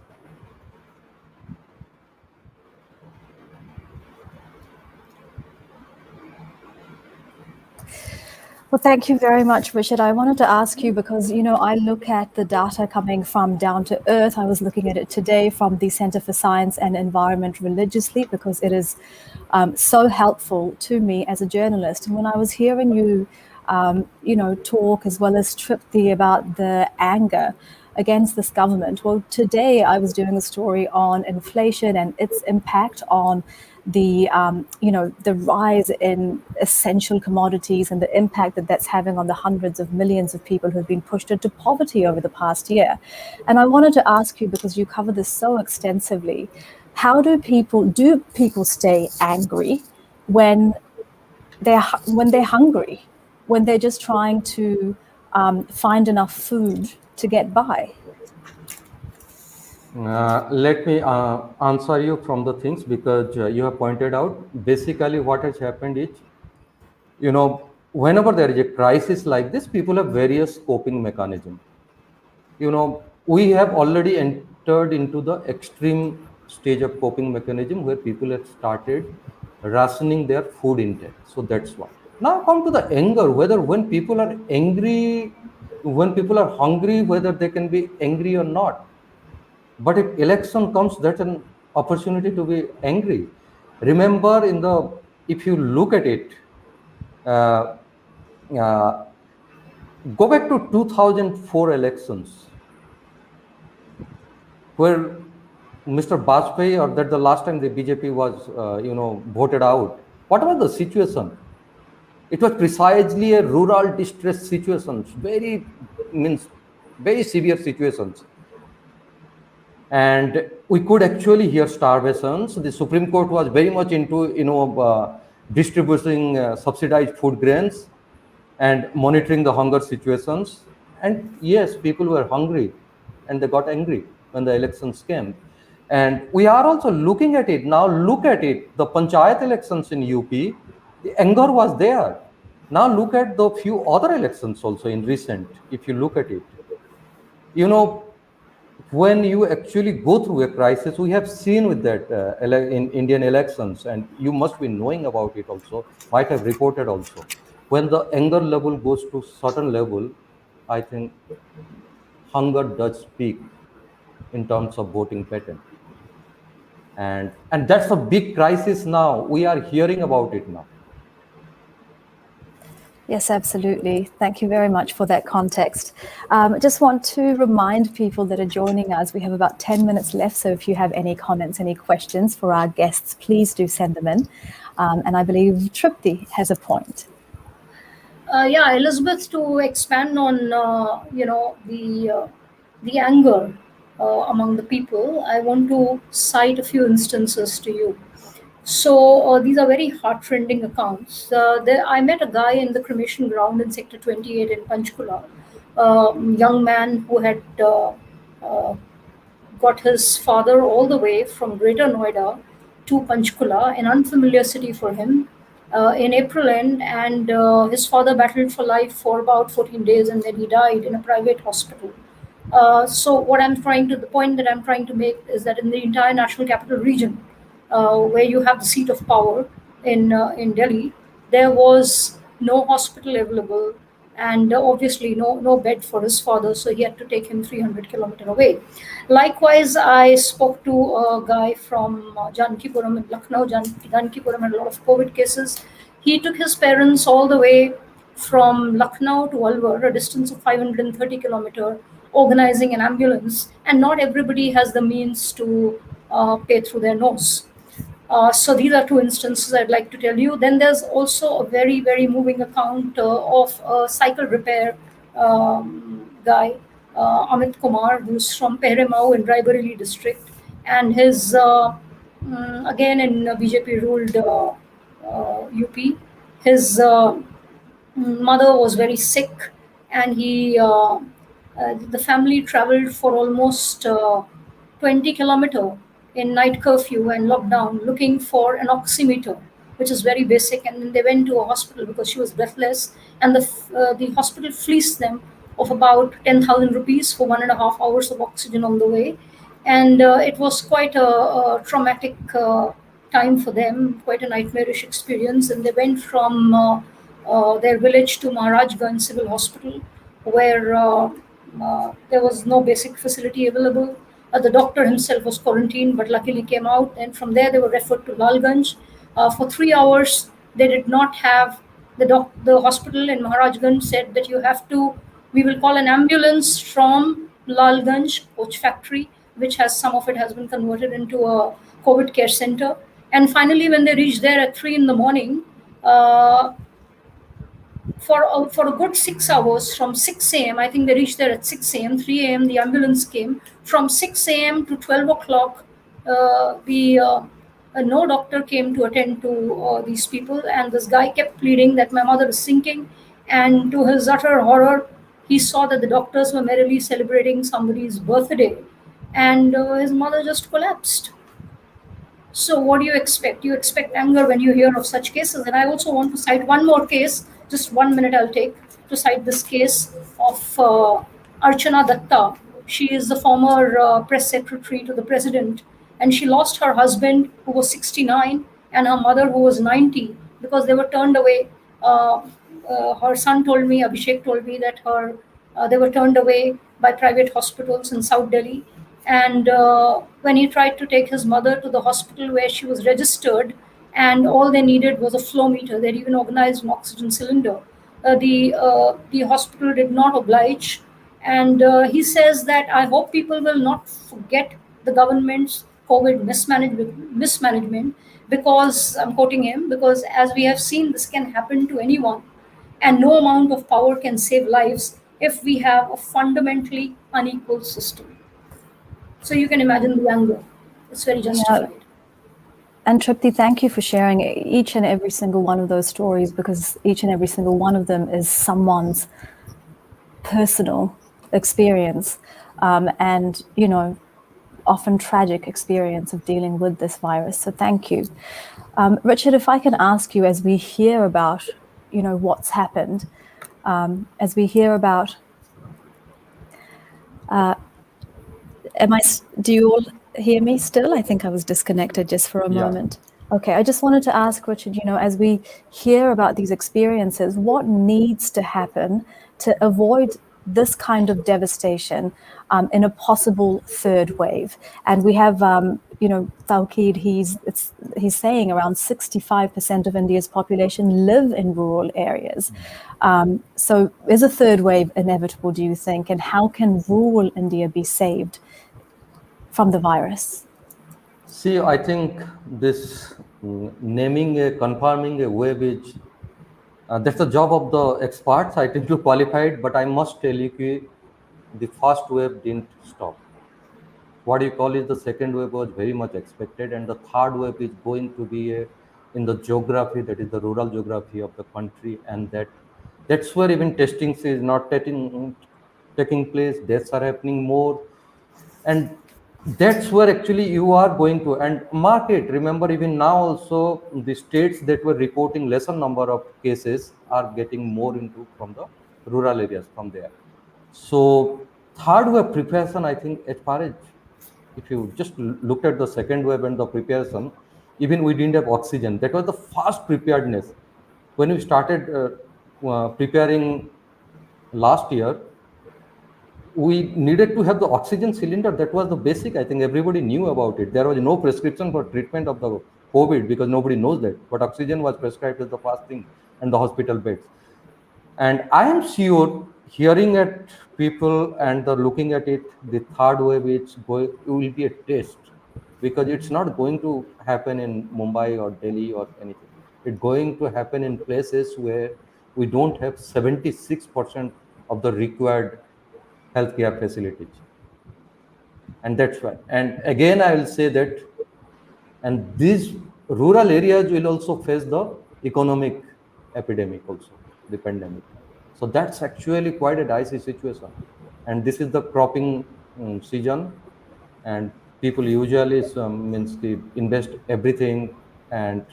Well, thank you very much, Richard. I wanted to ask you because, I look at the data coming from Down to Earth. I was looking at it today from the Center for Science and Environment religiously because it is so helpful to me as a journalist. And when I was hearing you, talk as well as TRIPTI about the anger against this government, well, today I was doing a story on inflation and its impact on the the rise in essential commodities and the impact that that's having on the hundreds of millions of people who have been pushed into poverty over the past year. And I wanted to ask you, because you cover this so extensively, how do people stay angry when they're hungry, when they're just trying to find enough food to get by? Let me answer you from the things, because you have pointed out basically what has happened is, whenever there is a crisis like this, people have various coping mechanisms. We have already entered into the extreme stage of coping mechanism where people have started rationing their food intake. So that's one. Now come to the anger, whether when people are angry, when people are hungry, whether they can be angry or not. But if election comes, that's an opportunity to be angry. Remember, if you look at it, go back to 2004 elections, where Mr. Bajpayee, or that the last time the BJP was, voted out. What was the situation? It was precisely a rural distress situation, very severe situations. And we could actually hear starvations. The Supreme Court was very much into, distributing subsidized food grains and monitoring the hunger situations. And yes, people were hungry and they got angry when the elections came. And we are also looking at it. Now look at it, the Panchayat elections in UP, the anger was there. Now look at the few other elections also in recent, if you look at it. When you actually go through a crisis, we have seen with that in Indian elections, and you must be knowing about it also, might have reported also. When the anger level goes to certain level, I think hunger does peak in terms of voting pattern. And that's a big crisis now. We are hearing about it now. Yes, absolutely. Thank you very much for that context. I just want to remind people that are joining us, we have about 10 minutes left. So if you have any comments, any questions for our guests, please do send them in. And I believe TRIPTI has a point. Elizabeth, to expand on the anger among the people, I want to cite a few instances to you. So these are very heartrending accounts. I met a guy in the cremation ground in Sector 28 in Panchkula, young man who had got his father all the way from Greater Noida to Panchkula, an unfamiliar city for him, in April end, and his father battled for life for about 14 days, and then he died in a private hospital. So the point that I'm trying to make is that in the entire National Capital Region, where you have the seat of power in Delhi, there was no hospital available, and obviously no bed for his father, so he had to take him 300 kilometers away. Likewise, I spoke to a guy from Jankipuram in Lucknow. Jankipuram had a lot of COVID cases. He took his parents all the way from Lucknow to Alwar, a distance of 530 kilometers, organizing an ambulance, and not everybody has the means to pay through their nose. So these are two instances I'd like to tell you. Then there's also a very, very moving account of a cycle repair guy, Amit Kumar, who's from Pehremau in Raebareli district. And his, again in BJP ruled UP, his mother was very sick, and he The family traveled for almost 20 kilometer in night curfew and lockdown looking for an oximeter, which is very basic. And then they went to a hospital because she was breathless, and the hospital fleeced them of about 10,000 rupees for 1.5 hours of oxygen on the way. And it was quite a traumatic time for them, quite a nightmarish experience. And they went from their village to Maharajganj Civil Hospital, where there was no basic facility available. The doctor himself was quarantined, but luckily came out. And from there, they were referred to Lalganj. For 3 hours, they did not have the hospital in Maharajganj said that you have to. We will call an ambulance from Lalganj coach factory, which has some of it has been converted into a COVID care center. And finally, when they reached there at 3 in the morning, uh, for a good 6 hours from 6 a.m. I think they reached there at 6 a.m. 3 a.m. the ambulance came. From 6 a.m. to 12 o'clock, the no doctor came to attend to these people, and this guy kept pleading that my mother is sinking. And to his utter horror, he saw that the doctors were merrily celebrating somebody's birthday, and his mother just collapsed. So, what do you expect? You expect anger when you hear of such cases. And I also want to cite one more case, just 1 minute I'll take to cite this case of Archana Datta. She is the former press secretary to the president, and she lost her husband, who was 69, and her mother, who was 90, because they were turned away. Her son told me, Abhishek told me, that they were turned away by private hospitals in South Delhi. And when he tried to take his mother to the hospital where she was registered, and all they needed was a flow meter, they'd even organized an oxygen cylinder. The hospital did not oblige, and he says that I hope people will not forget the government's COVID mismanagement, because I'm quoting him, because as we have seen, this can happen to anyone, and no amount of power can save lives if we have a fundamentally unequal system. So you can imagine the anger. It's very justified. And Tripti, thank you for sharing each and every single one of those stories, because each and every single one of them is someone's personal experience, and, you know, often tragic experience of dealing with this virus. So thank you. Richard, if I can ask you, as we hear about, you know, what's happened, as we hear about, do you all hear me still? I think I was disconnected just for a moment. Okay, I just wanted to ask Richard, you know, as we hear about these experiences, what needs to happen to avoid this kind of devastation in a possible third wave? And we have, you know, Tawqeed, he's saying around 65% of India's population live in rural areas. So is a third wave inevitable, do you think? And how can rural India be saved from the virus? See, I think this confirming a wave is that's the job of the experts. I think you qualified, but I must tell you, the first wave didn't stop. What you call is the second wave was very much expected, and the third wave is going to be in the geography, that is the rural geography of the country, and that's where even testing is not taking place. Deaths are happening more, and that's where actually you are going to and market. Remember, even now also the states that were reporting lesser number of cases are getting more into from the rural areas from there. So third wave preparation, I think, as far as if you just looked at the second wave and the preparation, even we didn't have oxygen. That was the first preparedness. When we started preparing last year, we needed to have the oxygen cylinder. That was the basic. I think everybody knew about it. There was no prescription for treatment of the COVID because nobody knows that. But oxygen was prescribed as the first thing, and the hospital beds. And I am sure, hearing at people and looking at it, the third wave it will be a test, because it's not going to happen in Mumbai or Delhi or anything. It's going to happen in places where we don't have 76% of the required healthcare facilities. And that's why. And again, I will say that, and these rural areas will also face the economic epidemic also, the pandemic. So that's actually quite a dicey situation. And this is the cropping season, and people usually means they invest everything, and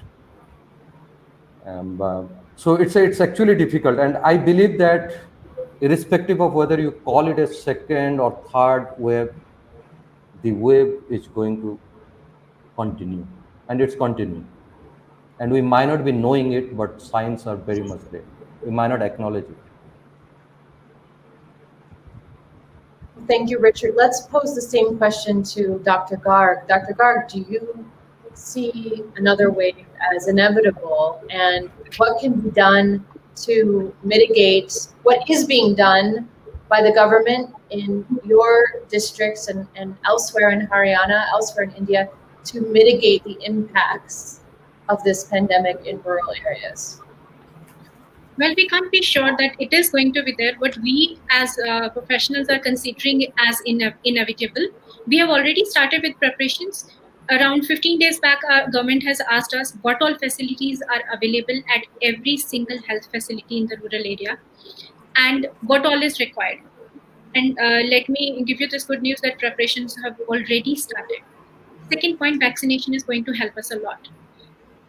so it's actually difficult. And I believe that irrespective of whether you call it a second or third wave, the wave is going to continue, and it's continuing. And we might not be knowing it, but signs are very much there. We might not acknowledge it. Thank you, Richard. Let's pose the same question to Dr. Garg. Dr. Garg, do you see another wave as inevitable, and what can be done to mitigate what is being done by the government in your districts and elsewhere in Haryana, elsewhere in India, to mitigate the impacts of this pandemic in rural areas? Well, we can't be sure that it is going to be there, but we as professionals are considering it as inevitable. We have already started with preparations. Around 15 days back, our government has asked us what all facilities are available at every single health facility in the rural area and what all is required. And let me give you this good news that preparations have already started. Second point, vaccination is going to help us a lot.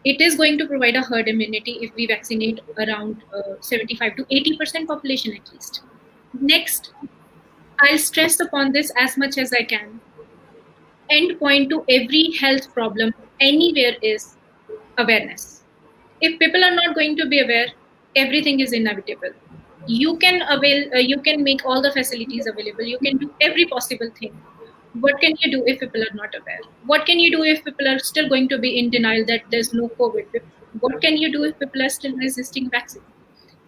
It is going to provide a herd immunity if we vaccinate around 75 to 80% population at least. Next, I'll stress upon this as much as I can. End point to every health problem anywhere is awareness. If people are not going to be aware, everything is inevitable. You can make all the facilities available. You can do every possible thing. What can you do if people are not aware? What can you do if people are still going to be in denial that there's no COVID? What can you do if people are still resisting vaccine?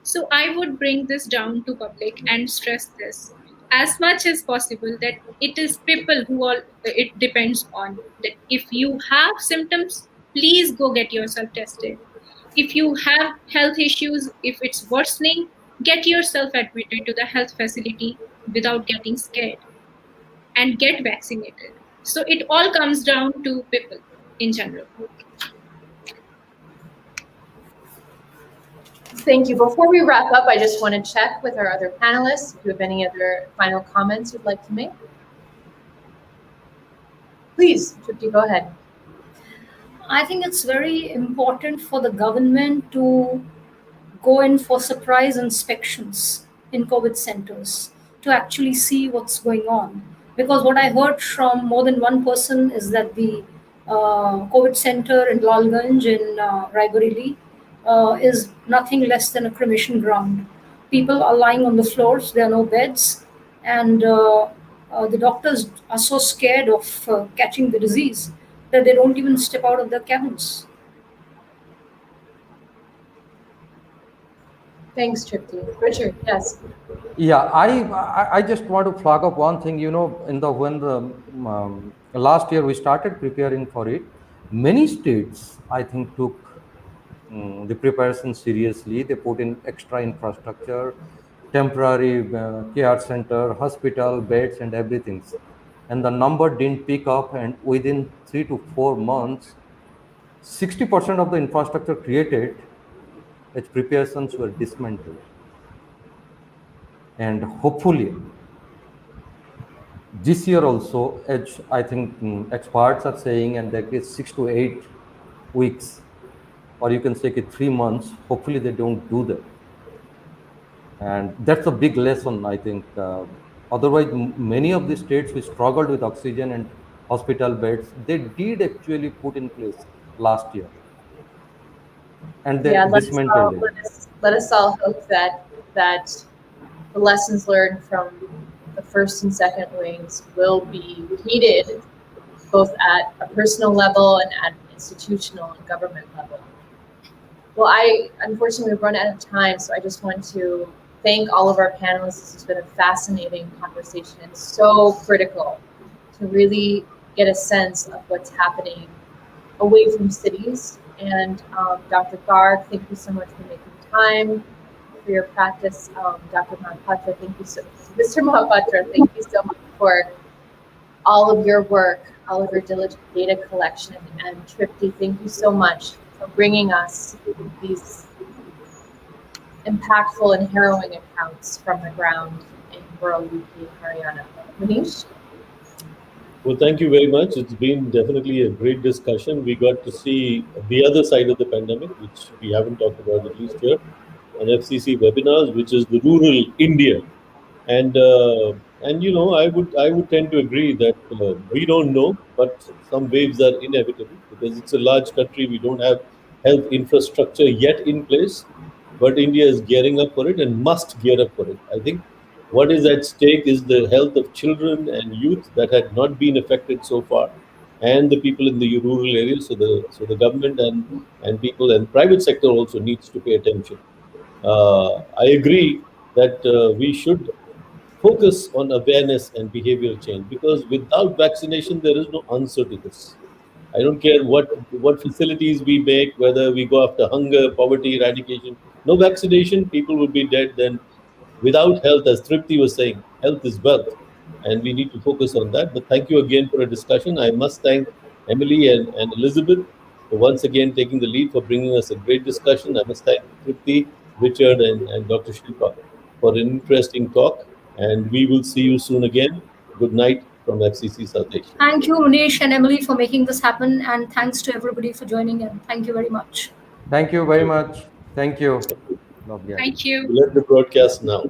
So I would bring this down to public and stress this as much as possible that it is people who all it depends on. That if you have symptoms, please go get yourself tested. If you have health issues, if it's worsening, get yourself admitted to the health facility without getting scared and get vaccinated. So it all comes down to people in general. Thank you. Before we wrap up, I just want to check with our other panelists if you have any other final comments you'd like to make. Please, TRIPTI, go ahead. I think it's very important for the government to go in for surprise inspections in COVID centers to actually see what's going on. Because what I heard from more than one person is that the COVID center in Lalganj in Raebareli is nothing less than a cremation ground. People are lying on the floors, there are no beds, and the doctors are so scared of catching the disease that they don't even step out of their cabins. Thanks, TRIPTI. Richard, yes. Yeah, I just want to flag up one thing. When the last year we started preparing for it, many states I think took the preparation seriously. They put in extra infrastructure, temporary care center, hospital beds, and everything. And the number didn't pick up, and within 3 to 4 months, 60% of the infrastructure created, its preparations were dismantled. And hopefully, this year also, as I think experts are saying, and that is 6 to 8 weeks, or you can say 3 months, hopefully they don't do that. And that's a big lesson, I think. Otherwise, many of the states which struggled with oxygen and hospital beds, they did actually put in place last year. And they dismantled it. Let us all hope that the lessons learned from the first and second waves will be heeded both at a personal level and at an institutional and government level. Well, unfortunately we've run out of time, so I just want to thank all of our panelists. This has been a fascinating conversation and so critical to really get a sense of what's happening away from cities. And Dr. Garg, thank you so much for making time for your practice. Dr. Mahapatra, thank you so much. Mr. Mahapatra, thank you so much for all of your work, all of your diligent data collection. And TRIPTI, thank you so much for bringing us these impactful and harrowing accounts from the ground in rural UP Haryana. Manish? Well, thank you very much. It's been definitely a great discussion. We got to see the other side of the pandemic, which we haven't talked about at least here, on FCC webinars, which is the rural India. And I would tend to agree that we don't know, but some waves are inevitable because it's a large country. We don't have health infrastructure yet in place, but India is gearing up for it and must gear up for it. I think what is at stake is the health of children and youth that had not been affected so far, and the people in the rural areas. So the government and people and private sector also needs to pay attention. I agree that we should focus on awareness and behavioral change because without vaccination there is no answer to this. I don't care what facilities we make, whether we go after hunger, poverty eradication. No vaccination, people would be dead. Then, without health, as Tripti was saying, health is wealth, and we need to focus on that. But thank you again for a discussion. I must thank Emily and Elizabeth for once again taking the lead for bringing us a great discussion. I must thank Tripti, Richard, and Dr. Shilpa for an interesting talk. And we will see you soon again. Good night from FCC South Asia. Thank you, Manish and Emily, for making this happen. And thanks to everybody for joining in. Thank you very much. Thank you very much. Thank you. Lovely. Thank you. Let the broadcast now.